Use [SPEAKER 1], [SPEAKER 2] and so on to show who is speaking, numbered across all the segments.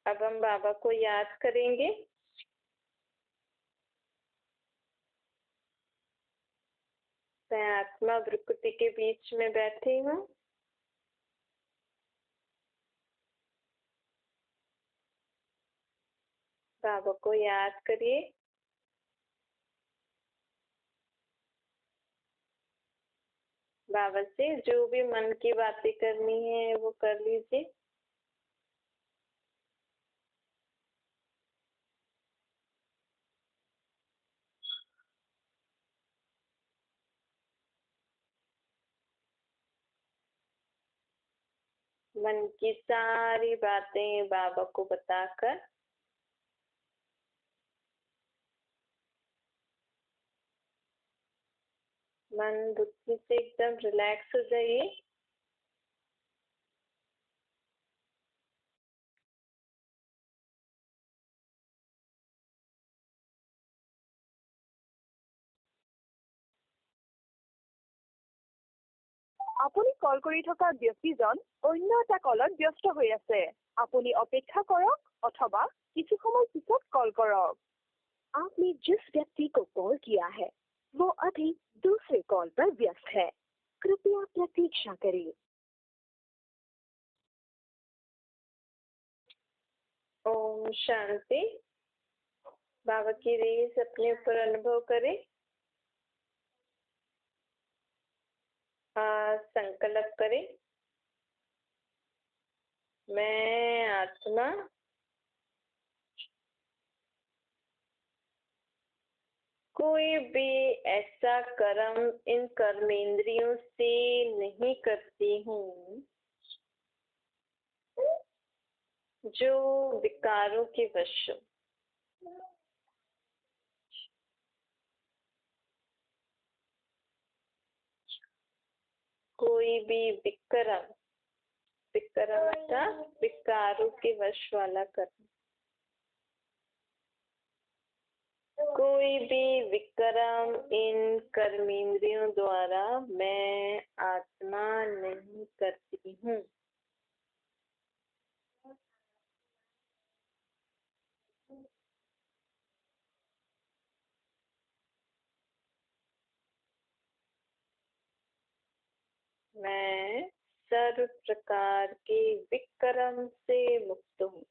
[SPEAKER 1] अब हम बाबा को याद करेंगे। मैं आत्मा भ्रुकुटी के बीच में बैठी हूँ। बाबा को याद करिए। बाबा से जो भी मन की बातें करनी है वो कर लीजिए। मन की सारी बातें बाबा को बताकर मन बुद्धि से एकदम रिलैक्स हो जाइए।
[SPEAKER 2] আপুনি কল কৰি থকা ব্যক্তিজন অন্য এটা কলত ব্যস্ত হৈ আছে। আপুনি অপেক্ষা কৰক অথবা কিছু সময় পিছত কল কৰক। आपने जिस व्यक्ति को कॉल किया है वो अभी दूसरे कॉल पर व्यस्त है। कृपया प्रतीक्षा करें।
[SPEAKER 1] ओम शांति। बाबा की रेस अपने ऊपर अनुभव करें। संकल्प करें, मैं आत्मा कोई भी ऐसा कर्म इन कर्मेंद्रियों से नहीं करती हूँ जो विकारों के वश हो। कोई भी विक्रम, विकारों के वश वाला कर्म, कोई भी विक्रम इन कर्मेंद्रियों द्वारा मैं आत्मा नहीं करती हूँ। मैं सर्व प्रकार के विक्रम से मुक्त हूँ।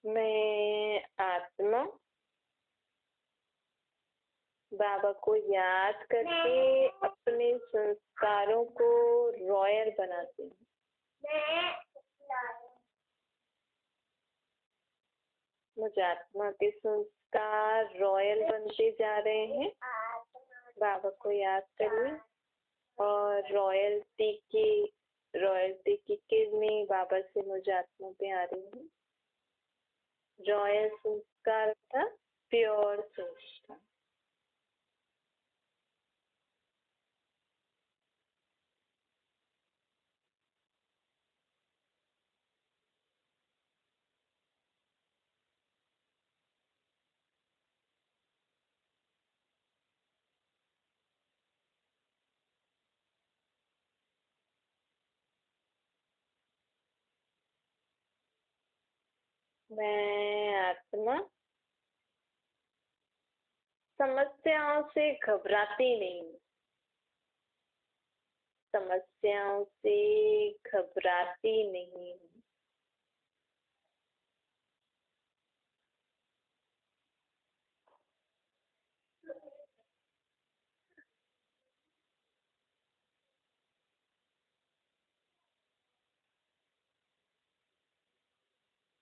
[SPEAKER 1] मैं आत्मा बाबा को याद करके अपने संस्कारों को रॉयल बनाती हूँ। मुझे आत्मा के संस्कार रॉयल बनते जा रहे हैं। बाबा को याद करिए और रॉयल्टी की किरणें बाबा से मुझे आत्मा पे आ रही है। रॉयल संस्कार था प्योर संस्कार। मैं आत्मा समस्याओं से घबराती नहीं। समस्याओं से घबराती नहीं।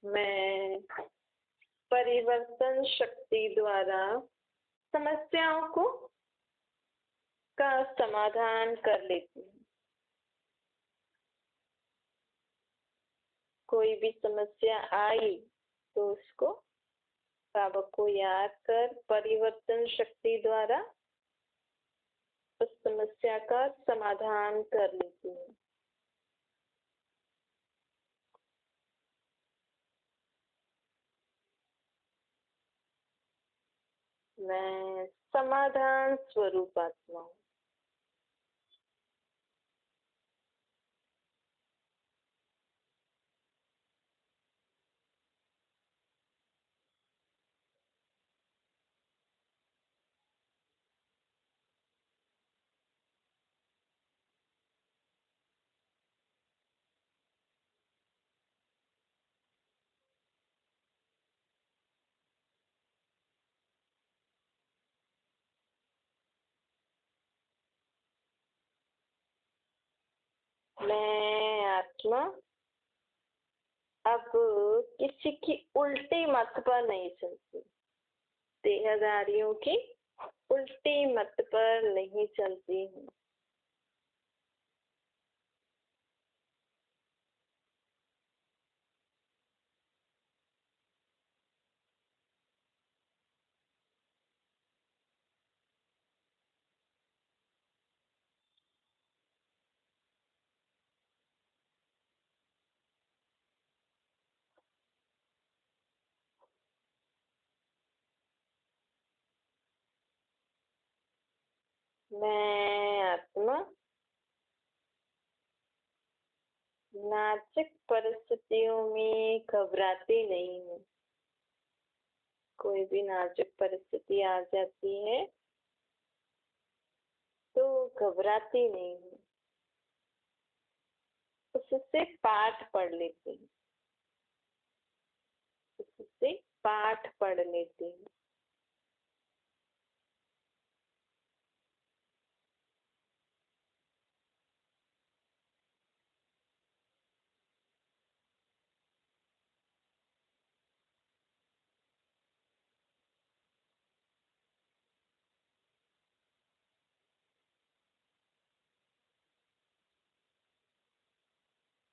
[SPEAKER 1] मैं परिवर्तन शक्ति द्वारा समस्याओं का समाधान कर लेती हूँ। कोई भी समस्या आई तो उसको बाबा को याद कर परिवर्तन शक्ति द्वारा उस समस्या का समाधान कर लेती हूँ। मैं समाधान स्वरूप आत्मा हूँ। मैं आत्मा अब किसी की उल्टी मत पर नहीं चलती, देहधारियों की उल्टी मत पर नहीं चलती हूँ। मैं आत्मा नाजुक परिस्थितियों में घबराती नहीं हूँ। कोई भी नाजुक परिस्थिति आ जाती है तो घबराती नहीं हूँ, उससे पाठ पढ़ लेती हूँ, उससे पाठ पढ़ लेती हूँ।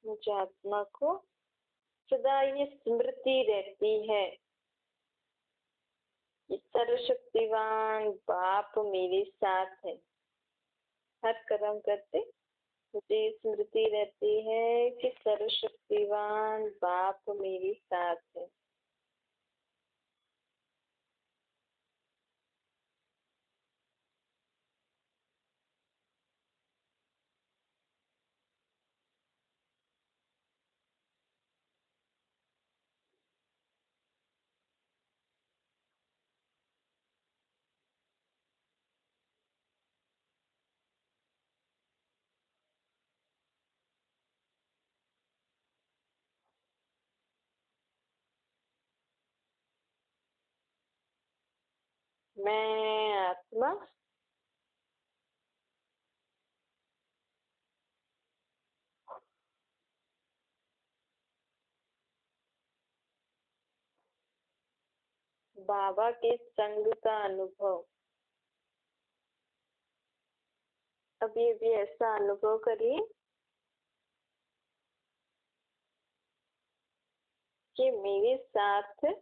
[SPEAKER 1] मुझे आत्मा को सदा ये स्मृति रहती है कि सर्वशक्तिवान बाप मेरे साथ है। हर कर्म करते मुझे ये स्मृति रहती है कि सर्वशक्तिवान बाप मेरे साथ है। मैं आत्मा बाबा के संग का अनुभव अभी भी ऐसा अनुभव करिए कि मेरे साथ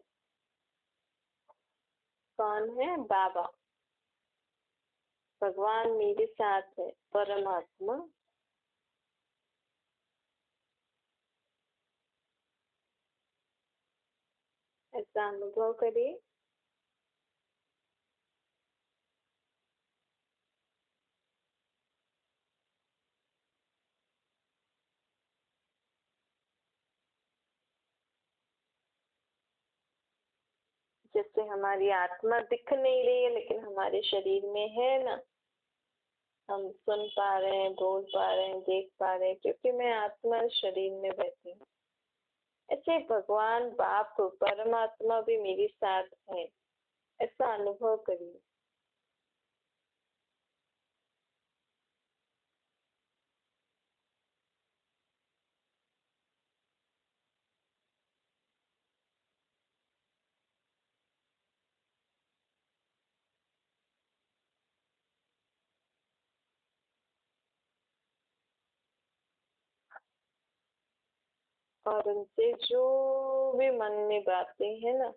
[SPEAKER 1] कौन है? बाबा, भगवान मेरे साथ है, परमात्मा। ऐसा अनुभव करिए। जैसे हमारी आत्मा दिख नहीं रही है लेकिन हमारे शरीर में है ना, हम सुन पा रहे हैं, बोल पा रहे हैं, देख पा रहे हैं, क्योंकि मैं आत्मा शरीर में बैठी हूँ। ऐसे भगवान बाप परमात्मा भी मेरे साथ है, ऐसा अनुभव करिए। और उनसे जो भी मन में बातें हैं ना,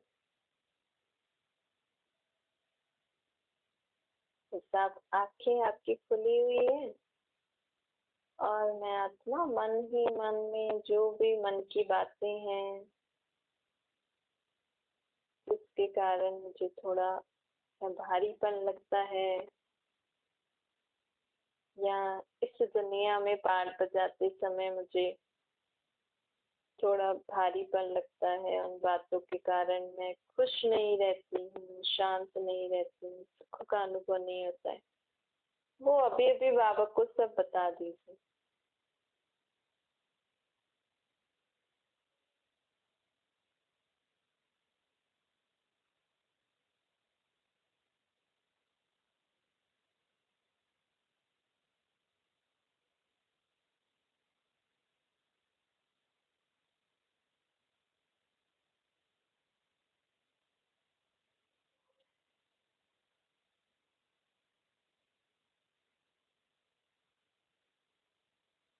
[SPEAKER 1] सब आंखें आपकी खुली हुई है और मैं आत्मा मन ही मन में जो भी मन की बातें हैं उसके कारण मुझे थोड़ा भारीपन लगता है, या इस दुनिया में पार बजाते समय मुझे थोड़ा भारीपन लगता है, उन बातों के कारण मैं खुश नहीं रहती हूँ, शांत नहीं रहती हूँ, सुख का अनुभव नहीं होता है। वो अभी अभी बाबा को सब बता दीजिए।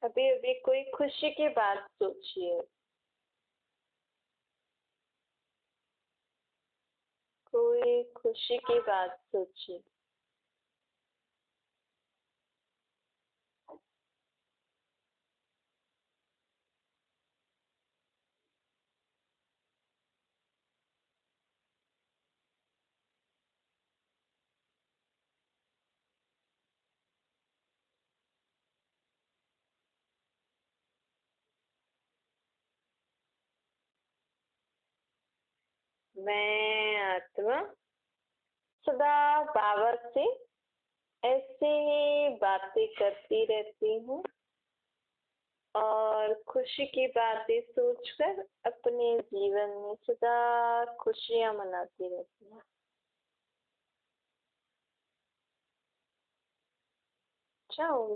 [SPEAKER 1] अभी अभी कोई खुशी की बात सोचिए, कोई खुशी की बात सोचिए। मैं आत्मा सदा बाबा से ऐसे ही बातें करती रहती हूँ और खुशी की बातें सोचकर अपने जीवन में सदा खुशियाँ मनाती रहती हूँ। अच्छा।